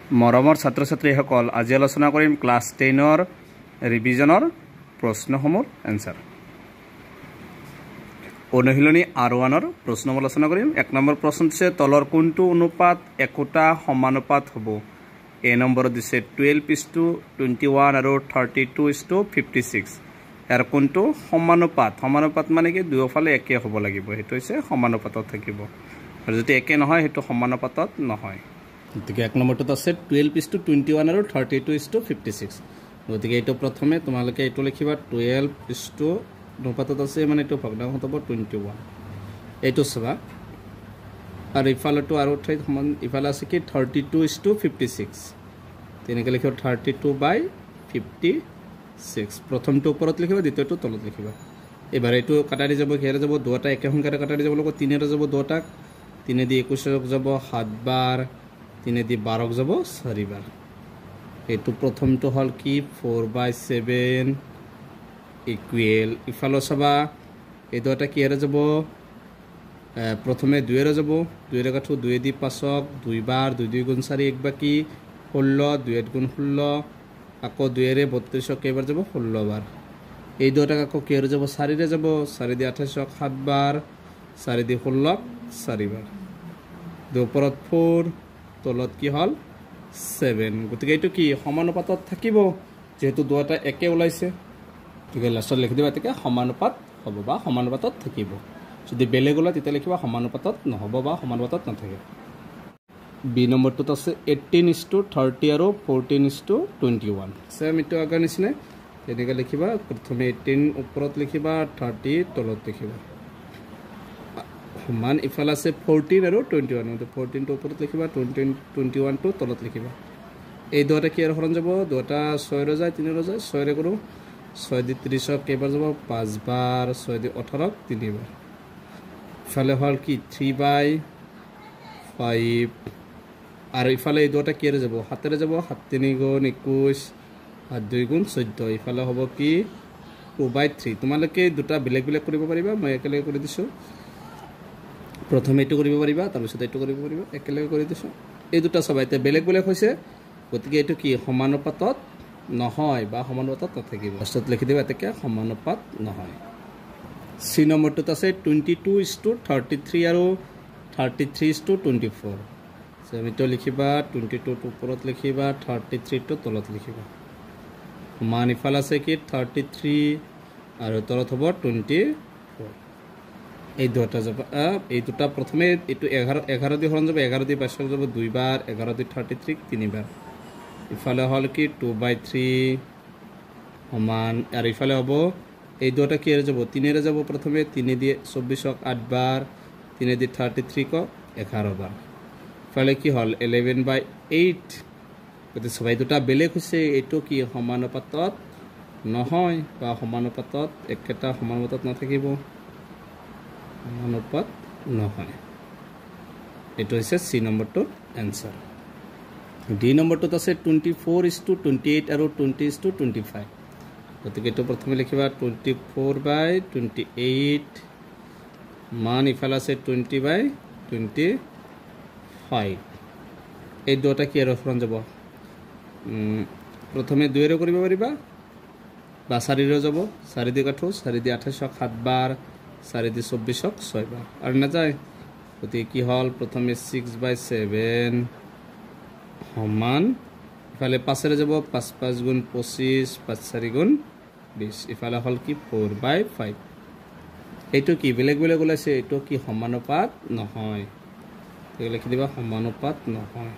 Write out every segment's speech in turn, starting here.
মৰমৰ ছাত্ৰ ছাত্ৰীসকল আজি আলোচনা কৰিম ক্লাছ 10ৰ ৰিভিজনৰ প্ৰশ্নসমূহৰ এনসাৰ অনুশীলনী R1ৰ প্ৰশ্নসমূহ আলোচনা কৰিম 1 নম্বৰ প্ৰশ্ন দিছে তলৰ কোনটো অনুপাত একোটা সমানুপাত হ'ব এ নম্বৰ দিছে 12:21 আৰু 32:56 ইয়াৰ কোনটো সমানুপাত মানে কি দুয়োফালে একে হ'ব লাগিব হেতু হৈছে সমানুপাতত থাকিব আৰু যদি একে নহয় হেতু সমানুপাতত নহয় গতিকে 1 নম্বৰটো আছে 12:21 আৰু 32:56 গতিকে এটো প্ৰথমে তোমালোকে এটো লিখিবা 12 অনুপাতত আছে মানে এটো ভগ্নাংশ হ'ব 21 এটো সবা আৰু ইফালটো আৰু ঠাইত সমান ইফালে আছে কি 32:56 তেনেকৈ লিখিবা 32/56 প্ৰথমটো ওপৰত লিখিবা দ্বিতীয়টো তলত লিখিবা এবাৰ এটো কাটাৰি যাব ঘেৰে যাব দুটা একে সংখ্যাৰে কাটাৰি যাব লগ 3 ৰে যাব দুটা 3 দি 21 যাব 7 বাৰ 3 দি 12 যাব 4 বাৰ এটো প্ৰথমটো হল কি 4/7 ইকুৱেল ইফালো সবা এই দুটা কি ৰে যাব প্ৰথমে 2 ৰে যাব 2 ৰে কাটো 2 দি 5ক 2 বাৰ 2 2 গুণ 4 এক বাকি 16 2 গুণ 16 আকৌ 2 ৰে 32ক কেইবাৰ যাব 16 বাৰ এই দুটা আকৌ কি ৰে যাব 4 ৰে যাব 4 দি 28ক 7 বাৰ 4 দি 16ক 4 বাৰ দুপৰত 4 তলত কি হল 7 গতিকে এটো কি সমানুপাতত থাকিব যেহেতু দুটা একে ওলাইছে গতিকে লাষ্টত লিখি দিবা তেতিয়া সমানুপাত হ'ব বা সমানুপাতত থাকিব যদি বেলেগ ওলা তেতিয়া লিখিবা সমানুপাতত নহব বা সমানুপাতত নাথাকে বি নম্বৰটোত আছে 18:30 আৰু 14:21 সেম ইটো আগৰ নিচিনা তেনেকৈ লিখিবা প্ৰথমে 18 ওপৰত লিখিবা 30 তলত লিখিবা সমান ইফালে আছে 14 আৰু 21 তো 14 টো ওপৰত লিখিবা 21 টো তলত লিখিবা এই দুটা কি হৰণ যাব দুটা 6 ৰে যায় 3 ৰে যায় 6 ৰে কৰো 6 দি 30ক কেইবাৰ যাব 5 বাৰ 6 দি 18ক 3 বাৰ ইফালে হল কি 3/5 আৰু ইফালে এই দুটা কি ৰে যাব 7 ৰে যাব 7 3 গুণ 21 7 2 গুণ 14 ইফালে হ'ব কি 2/3 তোমালোকে দুটা বেলেগ বেলেগ কৰিব পাৰিবা মই একেলগে কৰি দিছো প্ৰথমে এটো কৰিব পাৰিবা তাৰ পিছত এটো কৰিব পাৰিবা একেলগে কৰি দিছো এই দুটা সবাইতে বেলেগ বেলেগ হৈছে গতিকে এটো কি সমানুপাতত নহয় বা সমানুপাতত নাথাকিব লাষ্টত লিখি দিবা তেতিয়া সমানুপাত নহয় সি নম্বৰটোত আছে 22:33 আৰু 33:24 সেমিটো লিখিবা 22 টো ওপৰত লিখিবা 33 টো তলত লিখিবা মান ইফাল আছে কি 33 আৰু তলত হ'ব 24 এই দুটা যাব এই দুটা প্ৰথমে এটো 11 দি হৰণ যাব 11 দি 5 যাব 2 বাৰ 11 দি 33 3 বাৰ ইফালে হল কি 2/3 সমান আৰু ইফালে হ'ব এই দুটা কি ৰে যাব 3 ৰে যাব প্ৰথমে 3 দি 24ক 8 বাৰ 3 দি 33ক 11 বাৰ ইফালে কি হল 11/8 গতি সবাই দুটা বেলেগ হৈছে এটো কি সমানুপাতত নহয় বা সমানুপাতত একেটা সমানুপাতত নাথাকিব সমানুপাত নহয় এটো হৈছে সি নম্বৰটো आंसर ডি নম্বৰটোত আছে 24:28 আৰু 20:25 গতিকে এটো প্ৰথমে লিখিবা 24/28 মান ইফালে আছে 20/25 এই দুটা কি ৰেফাৰেন্স যাব প্ৰথমে 2 ৰে কৰিব পাৰিবা বা 4 ৰে যাব 4 দি কাটো 4 দি 28ক 7 বাৰ 4 দি 24ক 6 বাৰ আৰু না যায় গতি কি হল প্ৰথমে 6/7 সমান ইফালে 5 ৰে যাব 5 5 গুণ 25 5 4 গুণ 20 ইফালে হল কি 4/5 এটো কি বেলেগ বেলেগ ওলাইছে এটো কি সমানুপাত নহয় তাকে লিখি দিবা সমানুপাত নহয়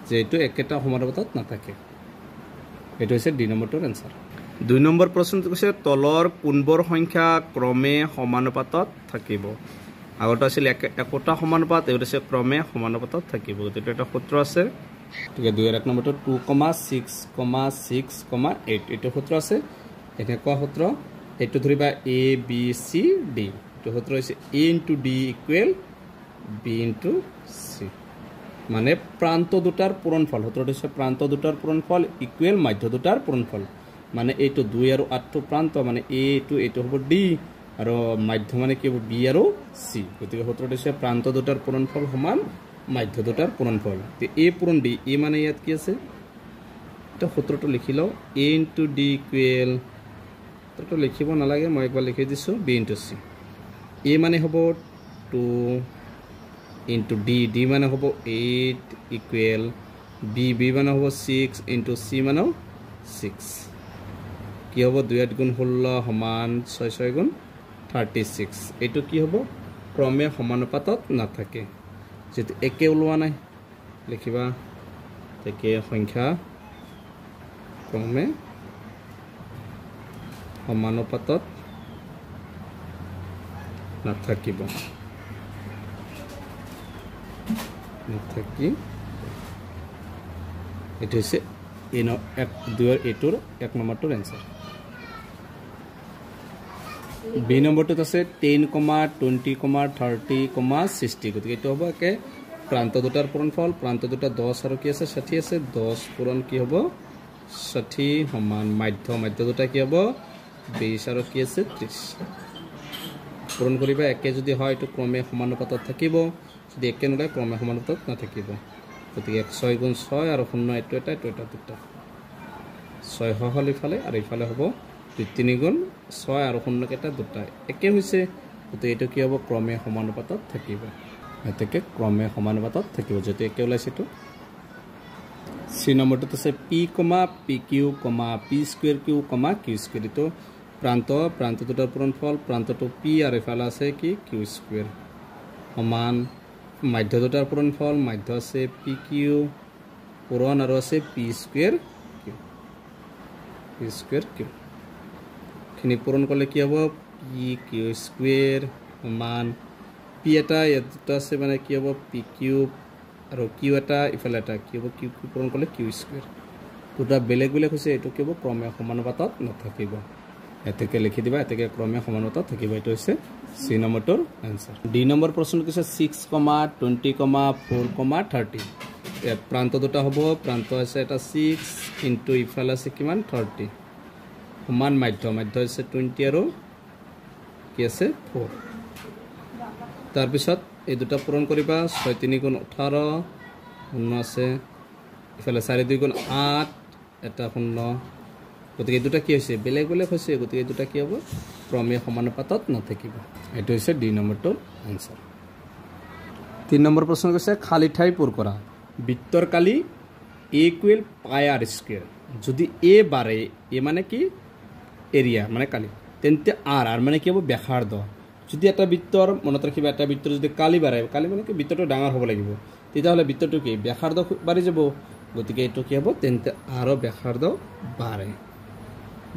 যেটো একেটা সমানুপাতত নাথাকে এটো হৈছে ডি নম্বৰটোৰ आंसर 2 নম্বৰ প্ৰশ্নটো কৈছে তলৰ কোনবোৰ সংখ্যা ক্ৰমে সমানুপাতত থাকিব আগতে আছিল একোটা সমানুপাত এটো হৈছে ক্ৰমে সমানুপাতত থাকিব গতিকে এটা সূত্ৰ আছে ঠিক আছে 2 নম্বৰটো 2,6,6,8 এটো সূত্ৰ আছে এনেকুৱা সূত্ৰ এটো ধৰিবা a b c d এটো সূত্ৰ হৈছে a * d = b * c মানে প্ৰান্ত দুটাৰ পূৰণফল সূত্ৰটো হৈছে প্ৰান্ত দুটাৰ পূৰণফল ইকুৱেল মাধ্য দুটাৰ পূৰণফল মানে এইটো 2 আৰু 8 টো প্ৰান্ত মানে a টো এটো হ'ব d আৰু মাধ্য মানে কি হ'ব বি আৰু চি গতিকে সূত্ৰটো হৈছে প্ৰান্ত দুটাৰ পূৰণফল সমান মাধ্য দুটাৰ পূৰণফল এ পূৰণ ডি এ মানে ইয়াত কি আছে এটা সূত্ৰটো লিখি লওঁ এ ইনটু ডি ইকুৱেল সূত্ৰটো লিখিব নালাগে মই একবাৰ লিখি দিছোঁ বি ইনটু চি এ মানে হ'ব 2 ইনটু ডি ডি মানে হ'ব 8 ইকুৱেল বি বি মানে হ'ব 6 ইনটু চি মানে 6 কি হ'ব 2 8 গুণ 16 সমান 6 6 গুণ 36 এইটো কি হ'ব ক্ৰমে সমানুপাতত নাথাকে যেটো একে ওলোৱা নাই লিখিবা একে সংখ্যা ক্ৰমে সমানুপাতত নাথাকিব নাথাকি এইটো হৈছে এ ন 1 2 এইটোৰ 1 নম্বৰটোৰ এনসাৰ বি নম্বৰটোত আছে 10, 20, 30, 60 গতিকে এইটো হ'ব একে প্ৰান্ত দুটাৰ পূৰণফল প্ৰান্ত দুটা 10 আৰু কি আছে 60 আছে 10 পূৰণ কি হ'ব 60 সমান মাধ্য মাধ্য দুটা কি হ'ব 20 আৰু কি আছে 30 পূৰণ কৰিবা একে যদি হয় এইটো ক্ৰমে সমানুপাতত থাকিব যদি একে নলয় ক্ৰমে সমানুপাতত নাথাকিব গতিকে 6 গুণ 6 আৰু 0 এইটো এটা দুটা 6 হল ইফালে আৰু ইফালে হ'ব 3 গুণ 6 আৰু 0 কেটা দুটা একে হৈছে গতিকে এইটো কি হ'ব ক্ৰমে সমানুপাতত থাকিব এতেকে ক্ৰমে সমানুপাতত থাকিব যেটো একে ওলাইছেটো সি নম্বৰটোত আছে p, pq, p square q, q square এটো প্ৰান্ত দুটাৰ পূৰণফল প্ৰান্তটো p আৰু ইফালে আছে কি q স্কয়াৰ সমান মাধ্য দুটাৰ পূৰণফল মাধ্য আছে pq পূৰণ আৰু আছে p স্কয়াৰ q খিনি পূৰণ কৰিলে কি হ'ব pq স্কয়াৰ সমান p এটা এটা আছে মানে কি হ'ব pq আৰু q এটা ইফালে এটা কি হ'ব q পূৰণ কৰিলে q স্কয়াৰ দুটা বেলেগ বেলেগ হৈছে এটো কি হ'ব ক্ৰমে সমানুপাতত নাথাকিব এতেকে লিখি দিবা এতেকে ক্ৰমে সমানুপাতত থাকিব এটো হৈছে সি নম্বৰটোৰ আনসাৰ ডি নম্বৰ প্ৰশ্নটো কৈছে 6, 20, 4, 30 ইয়াত প্ৰান্ত দুটা হ'ব প্ৰান্ত আছে এটা 6 ইনটু ইফালে আছে কিমান 30 সমান মাধ্য আছে 20 আৰু কি আছে 4 তাৰ পিছত এই দুটা পূৰণ কৰিবা 6 3 গুণ 18 0 আছে ইফালে 4 2 গুণ 8 এটা 0 গতিকে এই দুটা কি হৈছে বেলেগ বেলেগ হৈছে গতিকে এই দুটা কি হ'ব ক্ৰমে সমানুপাতত নাথাকিব এটো হৈছে ডি নম্বৰটোৰ আনসাৰ 3 নম্বৰ প্ৰশ্ন কৈছে খালি ঠাই পূৰ কৰা বৃত্তৰ কালি a ইকুৱেল পাই r স্কয়াৰ যদি a বাৰে a মানে কি এৰিয়া মানে কালি তেন্তে r মানে কি হ'ব ব্যাসাৰ্ধ যদি এটা বৃত্তৰ মনত ৰাখিবা এটা বৃত্তৰ যদি কালি বাৰে কালি মানে কি বৃত্তটো ডাঙৰ হ'ব লাগিব তেতিয়াহলে বৃত্তটো কি ব্যাসাৰ্ধ বাঢ়ি যাব গতিকে এইটো কি হ'ব তেন্তে r ব্যাসাৰ্ধ বাঢ়ে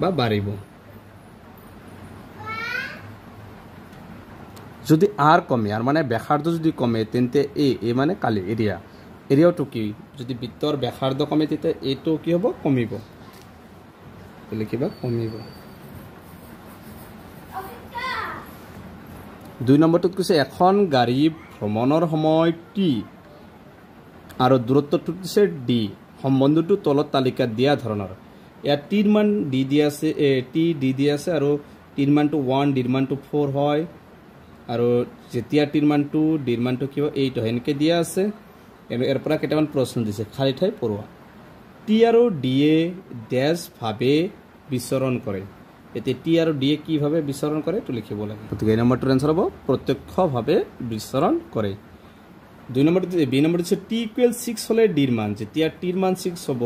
বা বাঢ়িব যদি r কমে আৰ মানে ব্যাসাৰ্ধ যদি কমে তেন্তে a মানে কালি এৰিয়াটো কি যদি বৃত্তৰ ব্যাসার্ধ কমে তেতে এটো কি হ'ব কমিব লিখিবা কমিব 2 নম্বৰটোত কৈছে এখন গাড়ী ভ্ৰমণৰ সময় t আৰু দূৰত্বটো দিছে d সম্বন্ধটো তলত তালিকাত দিয়া ধৰণৰ ইয়াত t ৰ মান d দিয়া আছে t d দিয়া আছে আৰু t ৰ মানটো 1 d ৰ মানটো 4 হয় আৰু যেতিয়া t ৰ মানটো d ৰ মানটো কি হয় 8 হয় এনেকে দিয়া আছে এৰ পৰা কেটামান প্ৰশ্ন দিছে খালি ঠাই পঢ়োৱা t আৰু d এ ড্যাশ ভাবে বিচৰণ কৰে এতে t আৰু d এ কি ভাবে বিচৰণ কৰে তো লিখিব লাগে গতিকে এই নম্বৰটোৰ আনসাৰ হ'ব প্ৰত্যক্ষভাৱে বিচৰণ কৰে 2 নম্বৰ বি নম্বৰ দিছে t ইকুৱেল 6 হলে d ৰ মান যেতিয়া t ৰ মান 6 হ'ব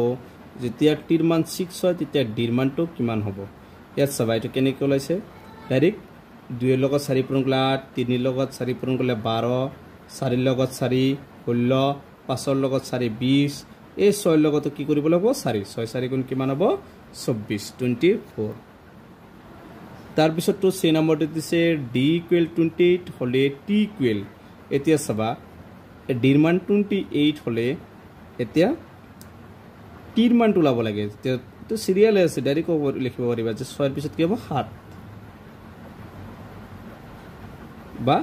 যেতিয়া t ৰ মান 6 হয় তেতিয়া d ৰ মানটো কিমান হ'ব ইয়াত চাবা এটো কেনেকৈ ওলাইছে ডাইৰেক্ট 2 এৰ লগত 4 পূৰণ কৰিলে 8 3 এৰ লগত 4 পূৰণ কৰিলে 12 4 এৰ লগত 4 16 5 এৰ লগত 4 20 এই 6 এৰ লগত কি কৰিব লাগিব 4 6 4 গুণ কিমান হ'ব 24 24 তাৰ পিছতটো সি নম্বৰটো দিছে d ইকুৱেল 28 হলে t ইকুৱেল এতিয়া চাবা d ৰ মান 28 হলে এতিয়া t ৰ মানটো লাভ লাগে তো সিৰিয়াল আছে ডাইৰেক্ট লিখিব পাৰিবা যে 6 এর পিছত কি হ'ব 7 বা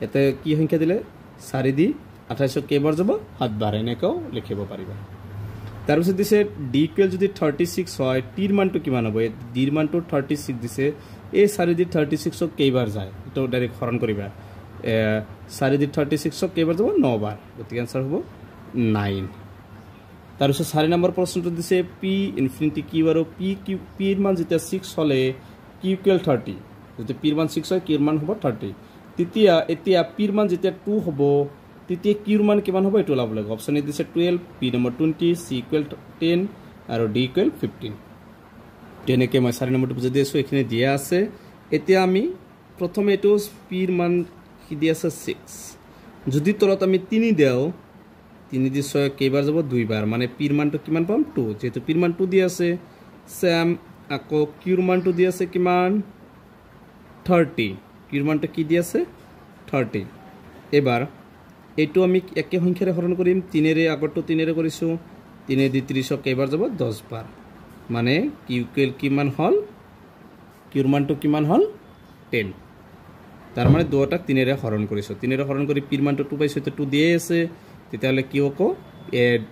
এতে কি সংখ্যা দিলে 4 দি 28 কেইবাৰ যাব 7 বাৰ এনেকৈ লিখিব পাৰিবা তাৰ পিছত দিছে d ইকুৱেল যদি 36 হয় t ৰ মানটো কিমান হ'ব d ৰ মানটো 36 দিছে এই 4 দি 36ক কেইবাৰ যায় এটো ডাইৰেক্ট হৰণ কৰিবা 4 দি 36ক কেইবাৰ যাব 9 বাৰ গতিকে आंसर হ'ব 9 তাৰপিছত 4 নম্বৰ প্ৰশ্নটো দিছে p ইনফিনিটি কিউ আৰু p এর মান যেতিয়া 6 হলে q ইকুয়াল 30 যদি p এর মান 6 হয় q এর মান হ'ব 30 এতিয়া p এর মান যেতিয়া 2 হ'ব তেতিয়া q এর মান কিমান হ'ব এটো লাভ লাগে অপচন এ দিছে 12 p নম্বৰ 20 c ইকুয়াল 10 আৰু d ইকুয়াল 15 তেনেকৈ মই 4 নম্বৰটো বুজাই দিছো এখানে দিয়া আছে এতিয়া আমি প্ৰথমে এটো p এর মান কি দিয়া আছে 6 যদি তলত আমি 3 দেও 3 দি 6 কেইবাৰ যাব দুইবাৰ মানে p এর মানটো কিমান পাম 2 যেহেতু p এর মান 2 দিয়া আছে সেম আকৌ q এর মানটো দিয়া আছে কিমান 30 q এর মানটো কি দিয়া আছে 30 এবাৰ এটো আমি একে সংখ্যাৰে হৰণ কৰিম 3 ৰে আগৰটো 3 ৰে কৰিছো 3 দি 30 কেইবাৰ যাব 10 বাৰ মানে q ইকুয়াল কিমান হল q এৰ মানটো কিমান হল 10 তাৰ মানে দুটাক 3 ৰে হৰণ কৰিছো 3 ৰে হৰণ কৰি p এর মানটো 2 পাইছো তো 2 দিয়ে আছে তেতিয়ালে কি হকো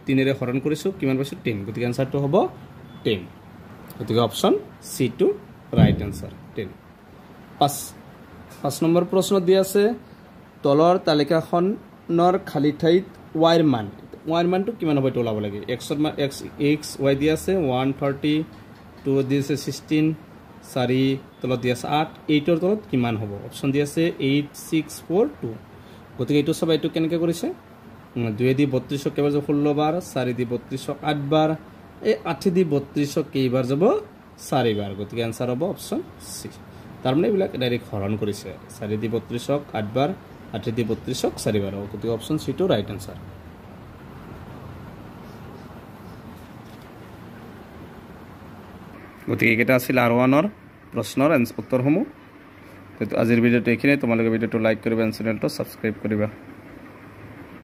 3 ৰে হৰণ কৰিছো কিমান পাইছো 10 গতিকে आंसरটো হ'ব 10 গতিকে option c to right answer 10 5 number প্ৰশ্ন দিয়া আছে তলৰ তালিকাখনৰ খালি ঠাইত y এর মানটো কিমান হ'ব এটো ওলাব লাগে x এর মান x y দিয়া আছে 130 2 দিয়া আছে 16 4 তলত দিয়া আছে 8 8 এর তলত কিমান হ'ব অপচন দিয়া আছে 8642 গতিকে এটো সব এটো কেনেকৈ কৰিছে 2 দি 32 কেইবাৰ যাব 16 বাৰ 4 দি 32 8 বাৰ এই 8 দি 32 কেইবাৰ যাব 4 বাৰ গতিকে आंसर হ'ব অপচন সি তাৰ মানে এইবিলাক ডাইৰেক্ট হৰণ কৰিছে 4 দি 32 8 বাৰ 8 দি 32 4 বাৰ গতিকে option c to right answer গতিকে এটা আছিল R1 ৰ প্ৰশ্নৰ উত্তৰসমূহ তো আজিৰ ভিডিওটো এখানে তোমালোকে ভিডিওটো লাইক কৰিবা চেনেলটো সাবস্ক্ৰাইব কৰিবা